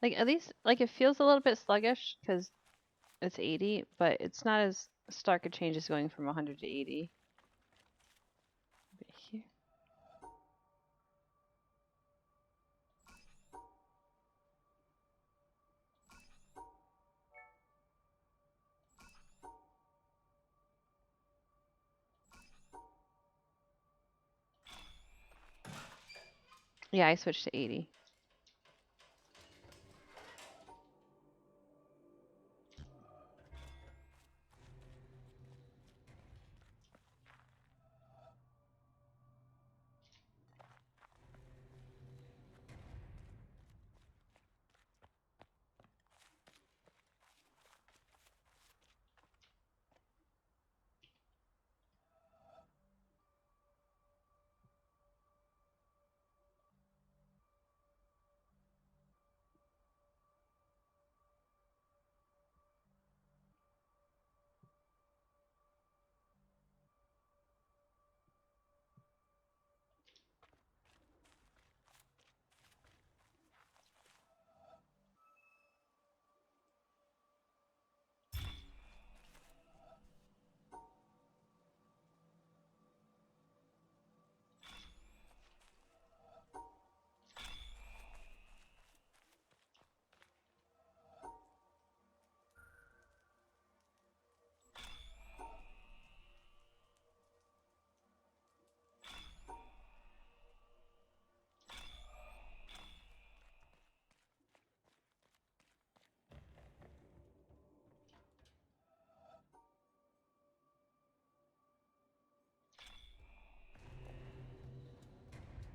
Like at least like it feels a little bit sluggish because it's 80, but it's not as stark a change as going from 100 to 80. But here. Yeah, I switched to 80.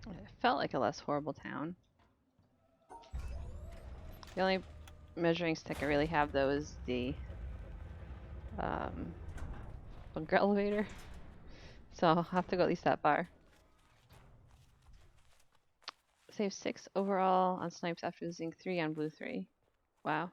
It felt like a less horrible town. The only measuring stick I really have though is the bunker elevator. So I'll have to go at least that far. Save 6 overall on snipes after losing 3 on blue 3. Wow.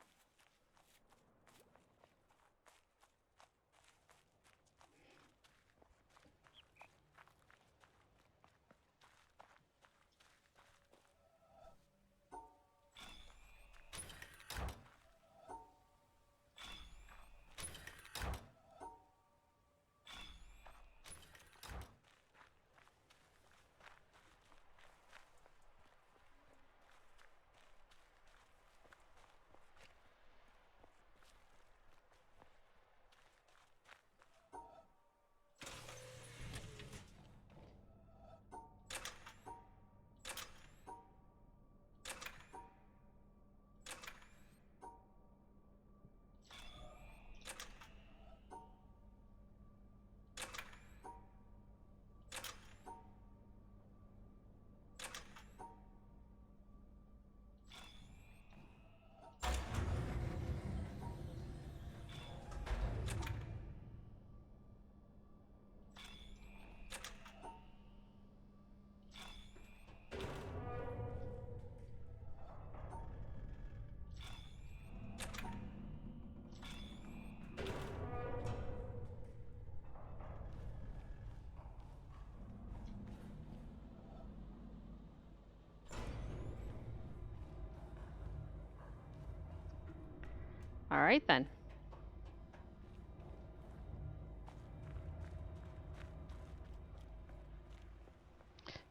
All right then.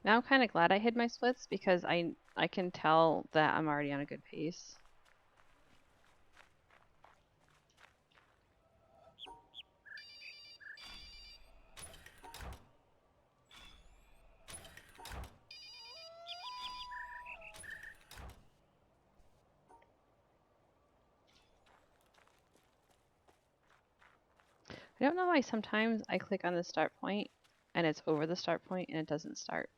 Now I'm kind of glad I hid my splits because I can tell that I'm already on a good pace. I don't know why sometimes I click on the start point and it's over the start point and it doesn't start.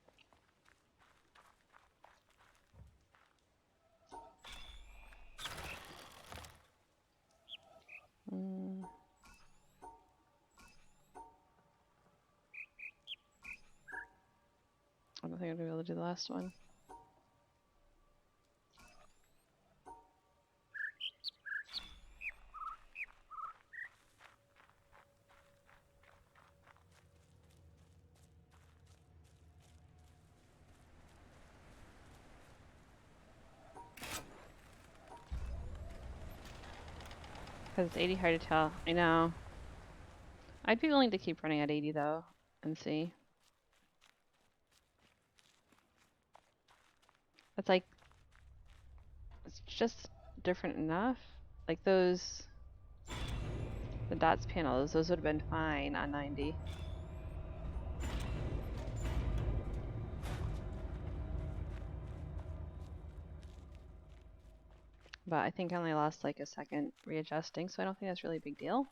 I don't think I'm gonna be able to do the last one. Because it's 80 hard to tell. I know. I'd be willing to keep running at 80 though and see. It's like, it's just different enough. Like those, the dots panels, those would have been fine on 90. But I think I only lost like a second readjusting, so I don't think that's really a big deal.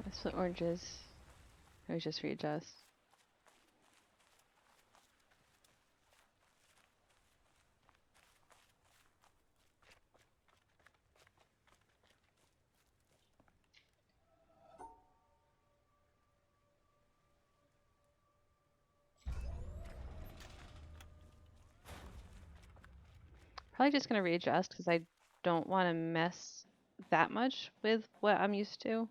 That's what oranges. I was just readjust. Probably just gonna readjust because I don't want to mess that much with what I'm used to.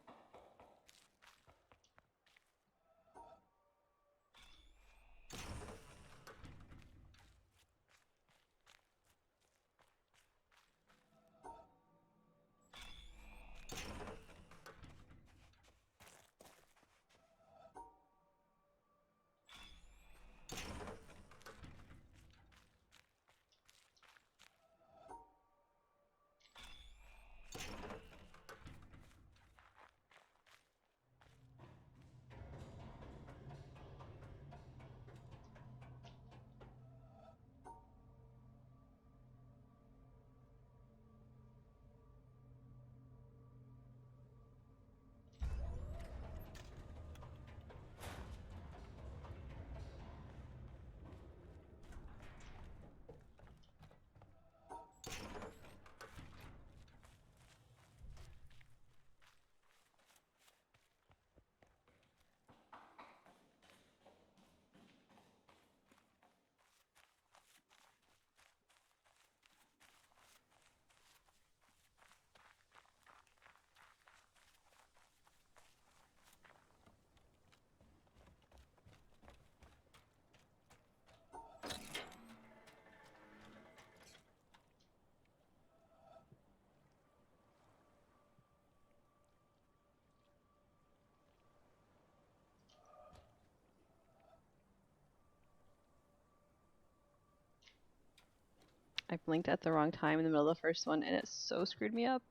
I blinked at the wrong time in the middle of the first one and it so screwed me up.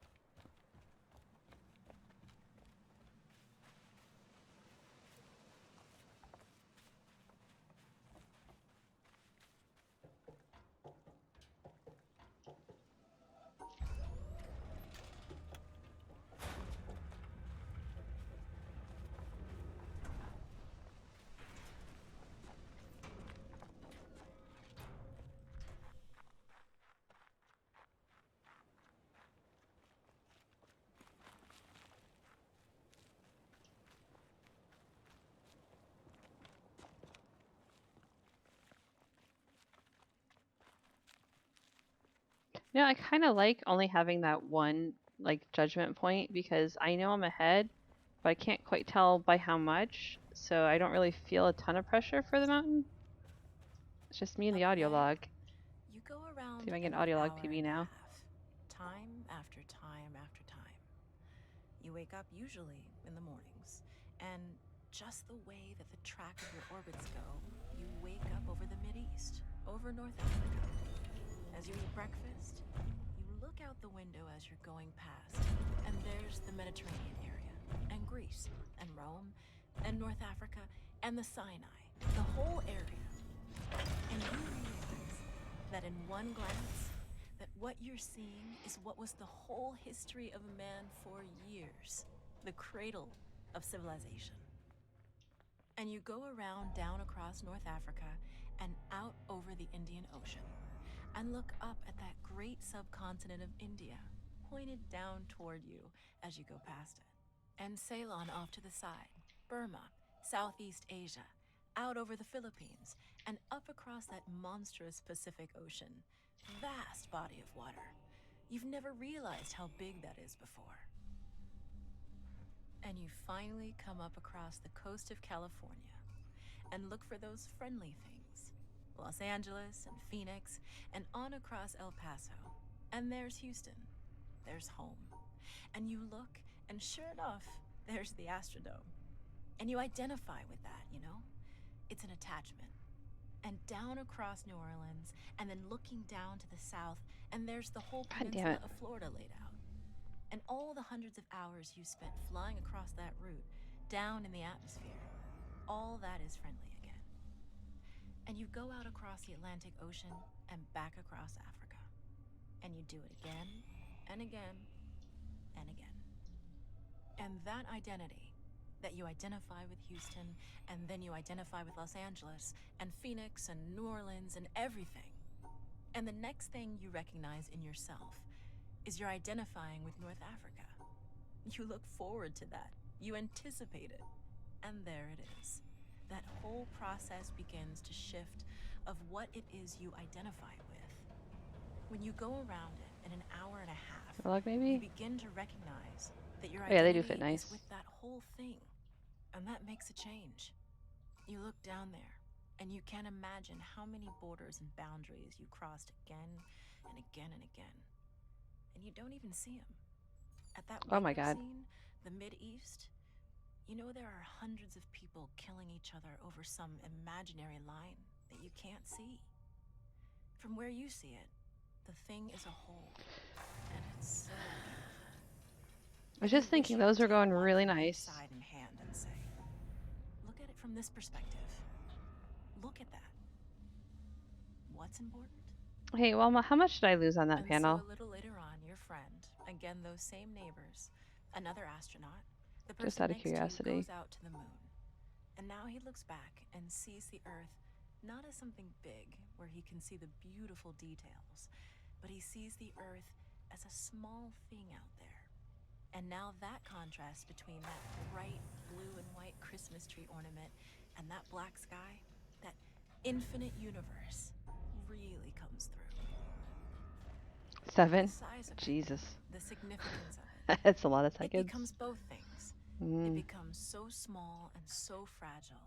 You know, I kind of like only having that one like judgment point because I know I'm ahead, but I can't quite tell by how much, so I don't really feel a ton of pressure for the mountain. It's just me and the audio log. You go around See if I can get an audio log hour PB and a now. half, time after time after time. You wake up usually in the mornings, and just the way that the track of your orbits go, you wake up over the Mideast, over North Africa. As you eat breakfast, you look out the window as you're going past, and there's the Mediterranean area, and Greece, and Rome, and North Africa, and the Sinai, the whole area. And you realize that in one glance, that what you're seeing is what was the whole history of man for years, the cradle of civilization. And you go around down across North Africa and out over the Indian Ocean and look up at that great subcontinent of India, pointed down toward you as you go past it. And Ceylon off to the side, Burma, Southeast Asia, out over the Philippines, and up across that monstrous Pacific Ocean. Vast body of water. You've never realized how big that is before. And you finally come up across the coast of California and look for those friendly things. Los Angeles and Phoenix, and on across El Paso. And there's Houston. There's home. And you look, and sure enough, there's the Astrodome. And you identify with that, you know? It's an attachment. And down across New Orleans, and then looking down to the south, and there's the whole peninsula of Florida laid out. And all the hundreds of hours you spent flying across that route, down in the atmosphere, all that is friendly again. And you go out across the Atlantic Ocean and back across Africa. And you do it again, and again, and again. And that identity, that you identify with Houston, and then you identify with Los Angeles, and Phoenix, and New Orleans, and everything. And the next thing you recognize in yourself is you're identifying with North Africa. You look forward to that. You anticipate it. And there it is. That whole process begins to shift of what it is you identify with. When you go around it in an hour and a half, maybe? you begin to recognize that your Yeah, they do identity fit nice. is with that whole thing. And that makes a change. You look down there, and you can't imagine how many borders and boundaries you crossed again and again and again. And you don't even see them. At that Oh my God. scene, the Mid-East, you know there are hundreds of people killing each other over some imaginary line that you can't see. From where you see it, the thing is a whole, and it's so beautiful. I was just thinking those are going really nice. Side in hand and say, look at it from this perspective. Look at that. What's important? Hey, well, how much did I lose on that And panel? so a little later on, your friend, again those same neighbors, another astronaut, the person Just out of next to you curiosity. goes out to the moon. And now he looks back and sees the Earth not as something big where he can see the beautiful details, but he sees the Earth as a small thing out there. And now that contrast between that bright blue and white Christmas tree ornament and that black sky, that infinite universe, really comes through. 7? The size of it, Jesus. the significance of it. That's a lot of It seconds. becomes both things. It Mm. becomes so small and so fragile,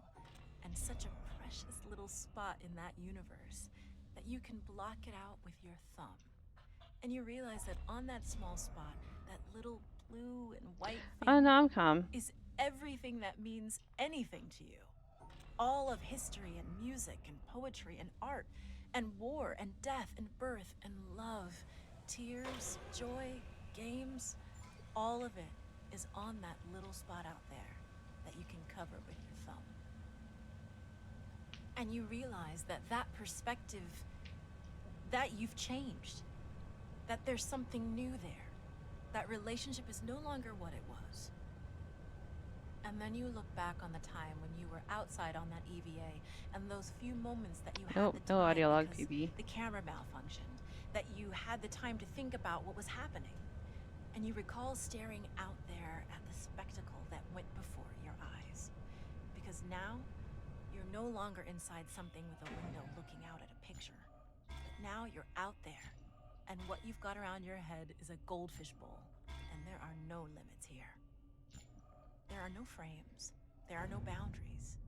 and such a precious little spot in that universe that you can block it out with your thumb. And you realize that on that small spot, that little blue and white thing Oh, no, I'm calm. is everything that means anything to you. All of history and music and poetry and art and war and death and birth and love, tears, joy, games, all of it is on that little spot out there that you can cover with your thumb. And you realize that that perspective, that you've changed, that there's something new there, that relationship is no longer what it was. And then you look back on the time when you were outside on that EVA and those few moments that you had Nope, the no time audio log, because PB. the camera malfunctioned, that you had the time to think about what was happening. And you recall staring out there at the spectacle that went before your eyes. Because now, you're no longer inside something with a window looking out at a picture. But now you're out there, and what you've got around your head is a goldfish bowl, and there are no limits here. There are no frames. There are no boundaries.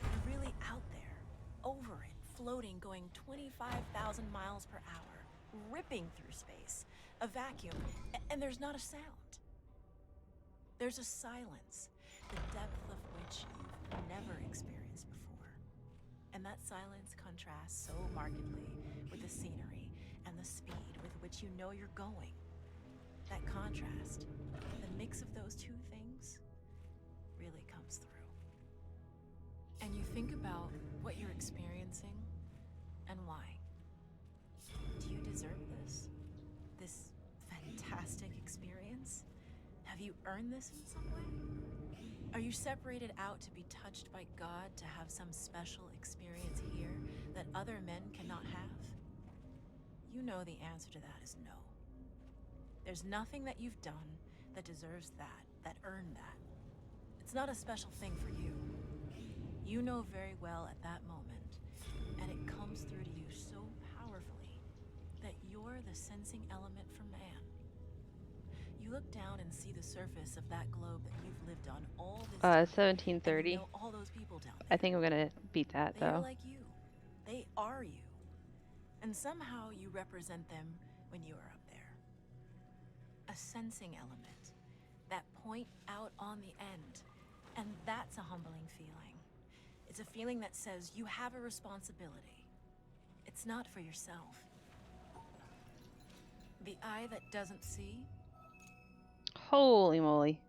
You're really out there, over it, floating, going 25,000 miles per hour, ripping through space, a vacuum, and there's not a sound. There's a silence, the depth of which you've never experienced before. And that silence contrasts so markedly with the scenery and the speed with which you know you're going. That contrast, the mix of those two things, really comes through. And think about what you're experiencing and why. Do you deserve this? This fantastic experience? Have you earned this in some way? Are you separated out to be touched by God to have some special experience here that other men cannot have? You know the answer to that is no. There's nothing that you've done that deserves that earned that. It's not a special thing for you. You know very well at that moment, and it comes through to you so powerfully, that you're the sensing element for man. You look down and see the surface of that globe that you've lived on all this time. And 1730. you know all those people down there. I think I'm gonna beat that They are though. like you. They are you. And somehow you represent them when you are up there. A sensing element. That point out on the end. And that's a humbling feeling. It's a feeling that says you have a responsibility. It's not for yourself. The eye that doesn't see, Holy moly.